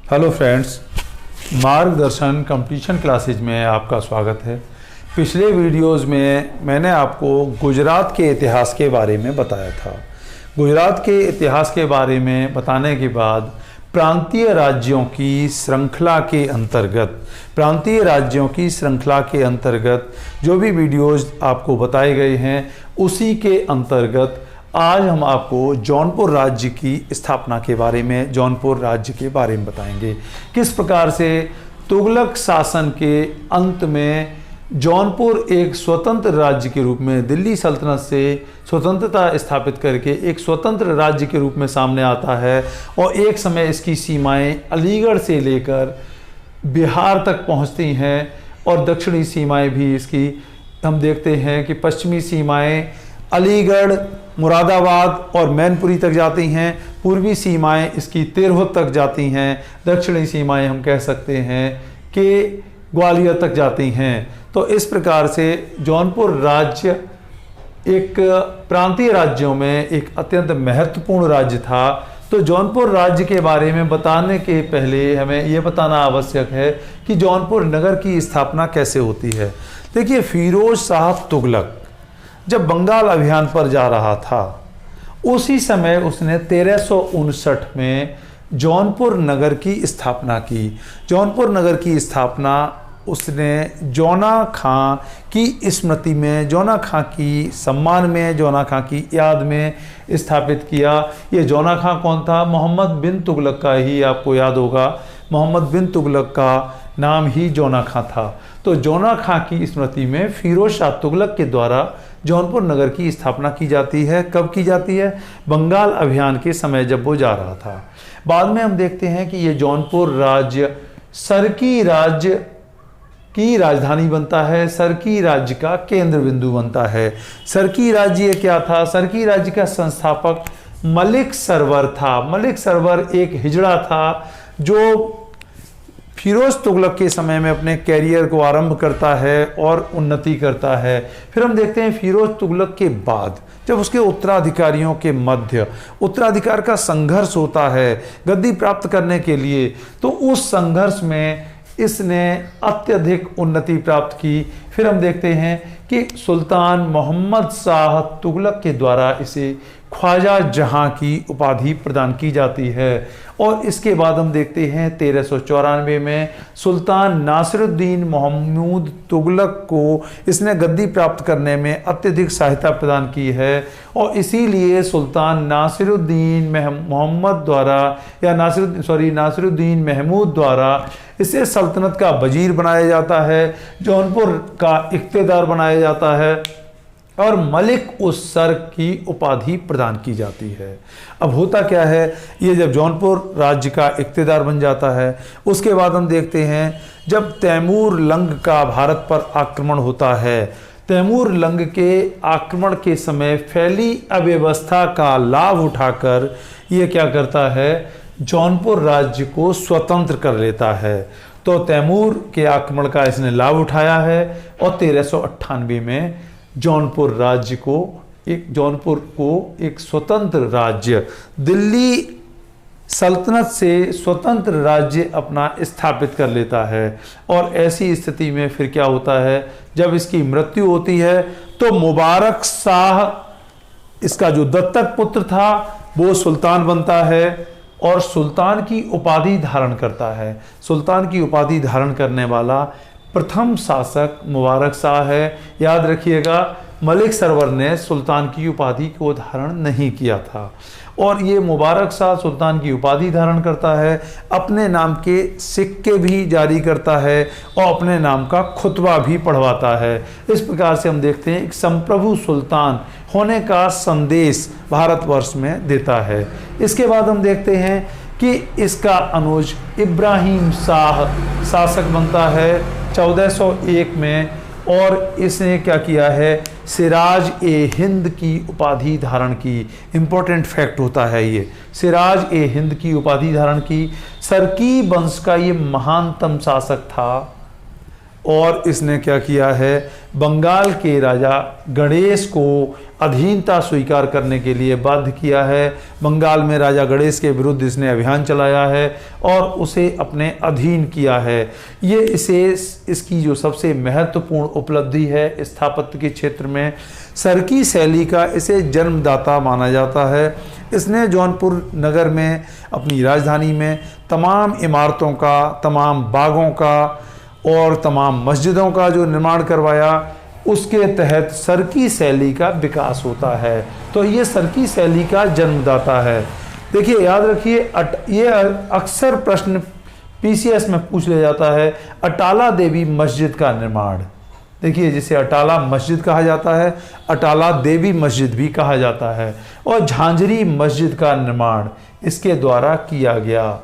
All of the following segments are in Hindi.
हेलो फ्रेंड्स, मार्गदर्शन कंपटीशन क्लासेज में आपका स्वागत है। पिछले वीडियोस में मैंने आपको गुजरात के इतिहास के बारे में बताया था। गुजरात के इतिहास के बारे में बताने के बाद प्रांतीय राज्यों की श्रृंखला के अंतर्गत जो भी वीडियोस आपको बताए गए हैं उसी के अंतर्गत आज हम आपको जौनपुर राज्य की स्थापना के बारे में, जौनपुर राज्य के बारे में बताएंगे। किस प्रकार से तुगलक शासन के अंत में जौनपुर एक स्वतंत्र राज्य के रूप में, दिल्ली सल्तनत से स्वतंत्रता स्थापित करके एक स्वतंत्र राज्य के रूप में सामने आता है और एक समय इसकी सीमाएं अलीगढ़ से लेकर बिहार तक पहुंचती हैं और दक्षिणी सीमाएं भी इसकी हम देखते हैं कि पश्चिमी सीमाएं अलीगढ़, मुरादाबाद और मैनपुरी तक जाती हैं। पूर्वी सीमाएं इसकी तिरहुत तक जाती हैं। दक्षिणी सीमाएं हम कह सकते हैं कि ग्वालियर तक जाती हैं। तो इस प्रकार से जौनपुर राज्य एक प्रांतीय राज्यों में एक अत्यंत महत्वपूर्ण राज्य था। तो जौनपुर राज्य के बारे में बताने के पहले हमें यह बताना आवश्यक है कि जौनपुर नगर की स्थापना कैसे होती है। देखिए, फिरोज शाह तुगलक जब बंगाल अभियान पर जा रहा था उसी समय उसने 1359 में जौनपुर नगर की स्थापना की। जौनपुर नगर की स्थापना उसने जौना खां की स्मृति में, जौना खां की सम्मान में, जौना खां की याद में स्थापित किया। ये जौना खां कौन था? मोहम्मद बिन तुगलक का ही आपको याद होगा। मोहम्मद बिन तुगलक का नाम ही जौना खां था। तो जौना खां की स्मृति में फिरोज शाह तुगलक के द्वारा जौनपुर नगर की स्थापना की जाती है। कब की जाती है? बंगाल अभियान के समय जब वो जा रहा था। बाद में हम देखते हैं कि ये जौनपुर राज्य सरकी राज्य की राजधानी बनता है, सरकी राज्य का केंद्र बिंदु बनता है। सरकी राज्य क्या था? सरकी राज्य का संस्थापक मलिक सरवर था। मलिक सरवर एक हिजड़ा था जो फिरोज तुगलक के समय में अपने कैरियर को आरंभ करता है और उन्नति करता है। फिर हम देखते हैं फिरोज तुगलक के बाद जब उसके उत्तराधिकारियों के मध्य उत्तराधिकार का संघर्ष होता है गद्दी प्राप्त करने के लिए, तो उस संघर्ष में इसने अत्यधिक उन्नति प्राप्त की। फिर हम देखते हैं कि सुल्तान मोहम्मद शाह तुगलक के द्वारा इसे ख्वाजा जहां की उपाधि प्रदान की जाती है। और इसके बाद हम देखते हैं 1394 में सुल्तान नासिरुद्दीन महमूद तुगलक को इसने गद्दी प्राप्त करने में अत्यधिक सहायता प्रदान की है और इसीलिए सुल्तान नासिरुद्दीन मोहम्मद द्वारा या नासिरुद्दीन महमूद द्वारा इसे सल्तनत का वजीर बनाया जाता है, जौनपुर का इख्तियार बनाया जाता है और मलिक उस सर की उपाधि प्रदान की जाती है। अब होता क्या है, ये जब जौनपुर राज्य का इख्तियार बन जाता है उसके बाद हम देखते हैं जब तैमूर लंग का भारत पर आक्रमण होता है। तैमूर लंग के आक्रमण के समय फैली अव्यवस्था का लाभ उठाकर ये क्या करता है, जौनपुर राज्य को स्वतंत्र कर लेता है। तो तैमूर के आक्रमण का इसने लाभ उठाया है और 1398 में जौनपुर को एक स्वतंत्र राज्य, दिल्ली सल्तनत से स्वतंत्र राज्य अपना स्थापित कर लेता है। और ऐसी स्थिति में फिर क्या होता है, जब इसकी मृत्यु होती है तो मुबारक शाह, इसका जो दत्तक पुत्र था, वो सुल्तान बनता है और सुल्तान की उपाधि धारण करता है। सुल्तान की उपाधि धारण करने वाला प्रथम शासक मुबारक शाह है। याद रखिएगा, मलिक सरवर ने सुल्तान की उपाधि को धारण नहीं किया था और ये मुबारक शाह सुल्तान की उपाधि धारण करता है, अपने नाम के सिक्के भी जारी करता है और अपने नाम का खुतबा भी पढ़वाता है। इस प्रकार से हम देखते हैं एक संप्रभु सुल्तान होने का संदेश भारतवर्ष में देता है। इसके बाद हम देखते हैं कि इसका अनुज इब्राहिम शाह शासक बनता है 1401 में और इसने क्या किया है, सिराज ए हिंद की उपाधि धारण की। इंपॉर्टेंट फैक्ट होता है ये, सिराज ए हिंद की उपाधि धारण की। सरकी वंश का ये महानतम शासक था और इसने क्या किया है, बंगाल के राजा गणेश को अधीनता स्वीकार करने के लिए बाध्य किया है। बंगाल में राजा गणेश के विरुद्ध इसने अभियान चलाया है और उसे अपने अधीन किया है। ये इसकी जो सबसे महत्वपूर्ण उपलब्धि है स्थापत्य के क्षेत्र में, सरकी शैली का इसे जन्मदाता माना जाता है। इसने जौनपुर नगर में अपनी राजधानी में तमाम इमारतों का, तमाम बागों का और तमाम मस्जिदों का जो निर्माण करवाया, उसके तहत सरकी शैली का विकास होता है। तो ये सरकी शैली का जन्मदाता है। देखिए, याद रखिए, ये अक्सर प्रश्न पीसीएस में पूछ लिया जाता है, अटाला देवी मस्जिद का निर्माण। देखिए, जिसे अटाला मस्जिद कहा जाता है, अटाला देवी मस्जिद भी कहा जाता है, और झांझरी मस्जिद का निर्माण इसके द्वारा किया गया।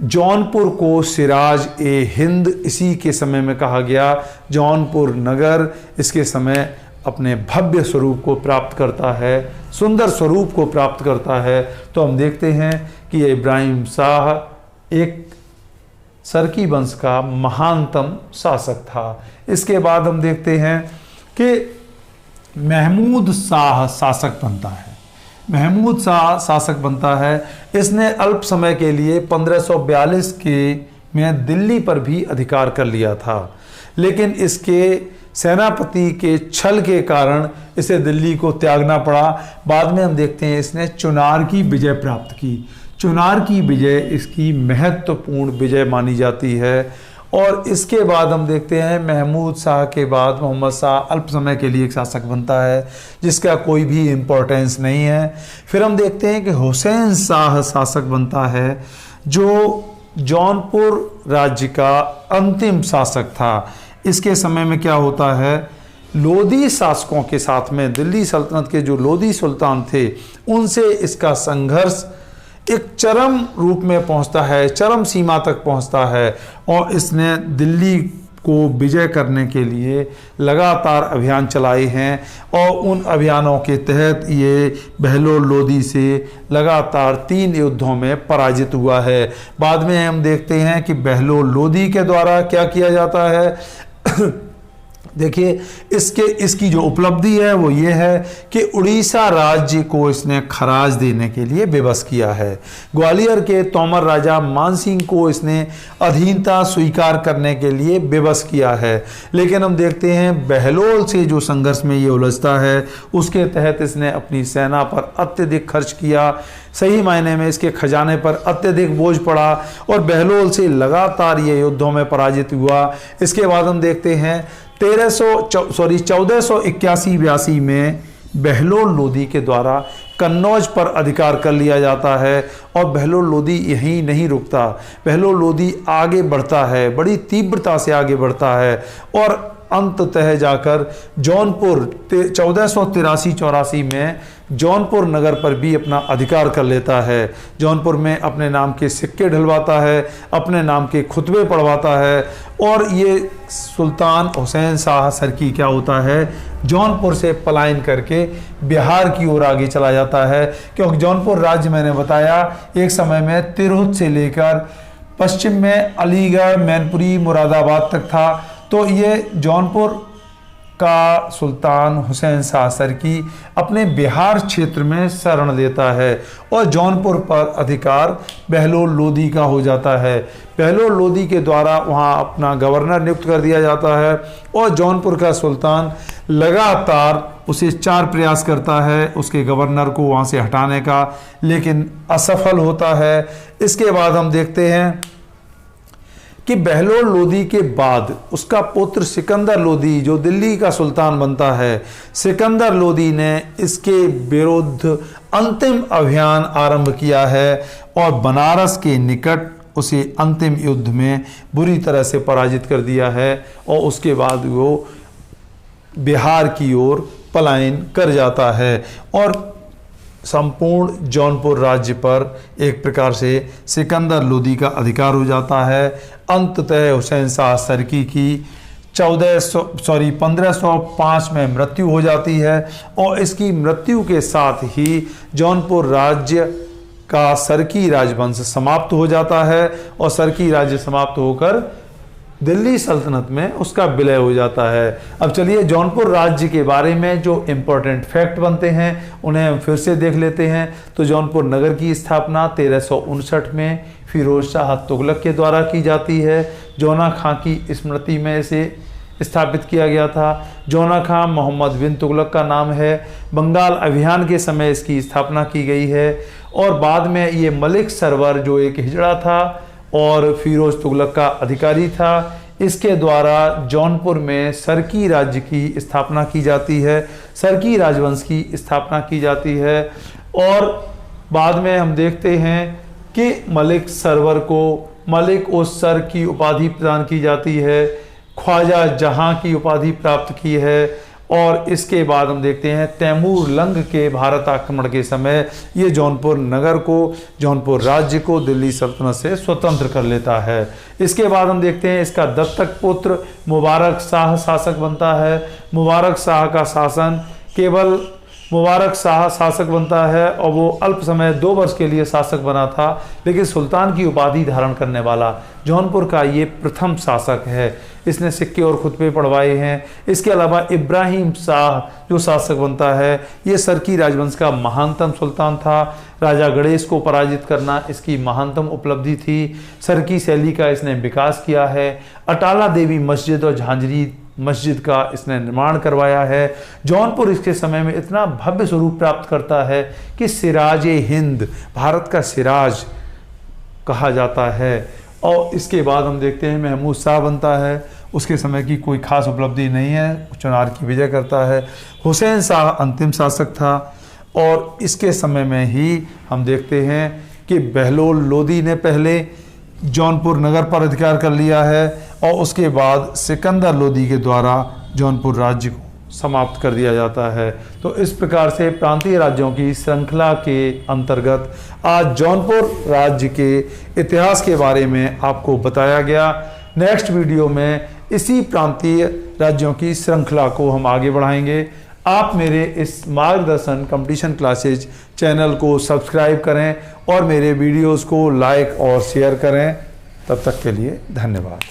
जौनपुर को सिराज ए हिंद इसी के समय में कहा गया। जौनपुर नगर इसके समय अपने भव्य स्वरूप को प्राप्त करता है, सुंदर स्वरूप को प्राप्त करता है। तो हम देखते हैं कि इब्राहिम शाह एक सरकी वंश का महानतम शासक था। इसके बाद हम देखते हैं कि महमूद शाह शासक बनता है। महमूद शाह शासक बनता है। इसने अल्प समय के लिए 1542 में दिल्ली पर भी अधिकार कर लिया था, लेकिन इसके सेनापति के छल के कारण इसे दिल्ली को त्यागना पड़ा। बाद में हम देखते हैं इसने चुनार की विजय प्राप्त की। चुनार की विजय इसकी महत्वपूर्ण विजय मानी जाती है। और इसके बाद हम देखते हैं महमूद शाह के बाद मोहम्मद शाह अल्प समय के लिए एक शासक बनता है, जिसका कोई भी इम्पोर्टेंस नहीं है। फिर हम देखते हैं कि हुसैन शाह शासक बनता है, जो जौनपुर राज्य का अंतिम शासक था। इसके समय में क्या होता है, लोधी शासकों के साथ में दिल्ली सल्तनत के जो लोधी सुल्तान थे, उनसे इसका संघर्ष एक चरम रूप में पहुंचता है, चरम सीमा तक पहुंचता है, और इसने दिल्ली को विजय करने के लिए लगातार अभियान चलाए हैं। और उन अभियानों के तहत ये बहलोल लोधी से लगातार 3 युद्धों में पराजित हुआ है। बाद में हम देखते हैं कि बहलोल लोधी के द्वारा क्या किया जाता है। देखिए, इसकी जो उपलब्धि है वो ये है कि उड़ीसा राज्य को इसने खराज देने के लिए विवश किया है। ग्वालियर के तोमर राजा मानसिंह को इसने अधीनता स्वीकार करने के लिए विवश किया है। लेकिन हम देखते हैं बहलोल से जो संघर्ष में ये उलझता है, उसके तहत इसने अपनी सेना पर अत्यधिक खर्च किया। सही मायने में इसके खजाने पर अत्यधिक बोझ पड़ा और बहलोल से लगातार ये युद्धों में पराजित हुआ। इसके बाद हम देखते हैं 1481-82 में बहलोल लोधी के द्वारा कन्नौज पर अधिकार कर लिया जाता है। और बहलोल लोधी यहीं नहीं रुकता, बहलोल लोधी आगे बढ़ता है, बड़ी तीव्रता से आगे बढ़ता है, और अंततः जाकर जौनपुर 1483-84 में जौनपुर नगर पर भी अपना अधिकार कर लेता है। जौनपुर में अपने नाम के सिक्के ढलवाता है, अपने नाम के खुतबे पढ़वाता है। और ये सुल्तान हुसैन शाह सरकी क्या होता है, जौनपुर से पलायन करके बिहार की ओर आगे चला जाता है। क्योंकि जौनपुर राज्य, मैंने बताया, एक समय में तिरहुत से लेकर पश्चिम में अलीगढ़, मैनपुरी, मुरादाबाद तक था। तो ये जौनपुर का सुल्तान हुसैन शाह सरकी अपने बिहार क्षेत्र में शरण लेता है और जौनपुर पर अधिकार बहलोल लोधी का हो जाता है। बहलोल लोधी के द्वारा वहाँ अपना गवर्नर नियुक्त कर दिया जाता है और जौनपुर का सुल्तान लगातार उसे 4 प्रयास करता है उसके गवर्नर को वहाँ से हटाने का, लेकिन असफल होता है। इसके बाद हम देखते हैं कि बहलोल लोधी के बाद उसका पुत्र सिकंदर लोधी जो दिल्ली का सुल्तान बनता है, सिकंदर लोधी ने इसके विरुद्ध अंतिम अभियान आरंभ किया है और बनारस के निकट उसे अंतिम युद्ध में बुरी तरह से पराजित कर दिया है और उसके बाद वो बिहार की ओर पलायन कर जाता है और संपूर्ण जौनपुर राज्य पर एक प्रकार से सिकंदर लोधी का अधिकार हो जाता है। अंततः हुसैन शाह सरकी की 1505 में मृत्यु हो जाती है और इसकी मृत्यु के साथ ही जौनपुर राज्य का सरकी राजवंश समाप्त हो जाता है और सरकी राज्य समाप्त होकर दिल्ली सल्तनत में उसका विलय हो जाता है। अब चलिए जौनपुर राज्य के बारे में जो इम्पोर्टेंट फैक्ट बनते हैं उन्हें हम फिर से देख लेते हैं। तो जौनपुर नगर की स्थापना 1359 में फिरोज शाह तुगलक के द्वारा की जाती है। जौना खां की स्मृति में इसे स्थापित किया गया था। जौना खां मोहम्मद बिन तुगलक का नाम है। बंगाल अभियान के समय इसकी स्थापना की गई है और बाद में ये मलिक सरवर जो एक हिजड़ा था और फिरोज तुगलक का अधिकारी था, इसके द्वारा जौनपुर में सरकी राज्य की स्थापना की जाती है, सरकी राजवंश की स्थापना की जाती है। और बाद में हम देखते हैं कि मलिक सरवर को मलिक उस सर की उपाधि प्रदान की जाती है, ख्वाजा जहां की उपाधि प्राप्त की है। और इसके बाद हम देखते हैं तैमूर लंग के भारत आक्रमण के समय ये जौनपुर नगर को, जौनपुर राज्य को दिल्ली सल्तनत से स्वतंत्र कर लेता है। इसके बाद हम देखते हैं इसका दत्तक पुत्र मुबारक शाह शासक बनता है। मुबारक शाह का शासन केवल मुबारक शाह शासक बनता है और वो अल्प समय 2 वर्ष के लिए शासक बना था, लेकिन सुल्तान की उपाधि धारण करने वाला जौनपुर का ये प्रथम शासक है। इसने सिक्के और खुतबे पढ़वाए हैं। इसके अलावा इब्राहिम शाह जो शासक बनता है, ये सरकी राजवंश का महानतम सुल्तान था। राजा गणेश को पराजित करना इसकी महानतम उपलब्धि थी। सरकी शैली का इसने विकास किया है। अटाला देवी मस्जिद और झांझरी मस्जिद का इसने निर्माण करवाया है। जौनपुर इसके समय में इतना भव्य स्वरूप प्राप्त करता है कि सिराज हिंद, भारत का सिराज कहा जाता है। और इसके बाद हम देखते हैं महमूद शाह बनता है। उसके समय की कोई खास उपलब्धि नहीं है, चुनार की विजय करता है। हुसैन शाह अंतिम शासक था और इसके समय में ही हम देखते हैं कि बहलोल लोदी ने पहले जौनपुर नगर पर अधिकार कर लिया है और उसके बाद सिकंदर लोदी के द्वारा जौनपुर राज्य को समाप्त कर दिया जाता है। तो इस प्रकार से प्रांतीय राज्यों की श्रृंखला के अंतर्गत आज जौनपुर राज्य के इतिहास के बारे में आपको बताया गया। नेक्स्ट वीडियो में इसी प्रांतीय राज्यों की श्रृंखला को हम आगे बढ़ाएंगे। आप मेरे इस मार्गदर्शन कंपटीशन क्लासेज चैनल को सब्सक्राइब करें और मेरे वीडियोस को लाइक और शेयर करें। तब तक के लिए धन्यवाद।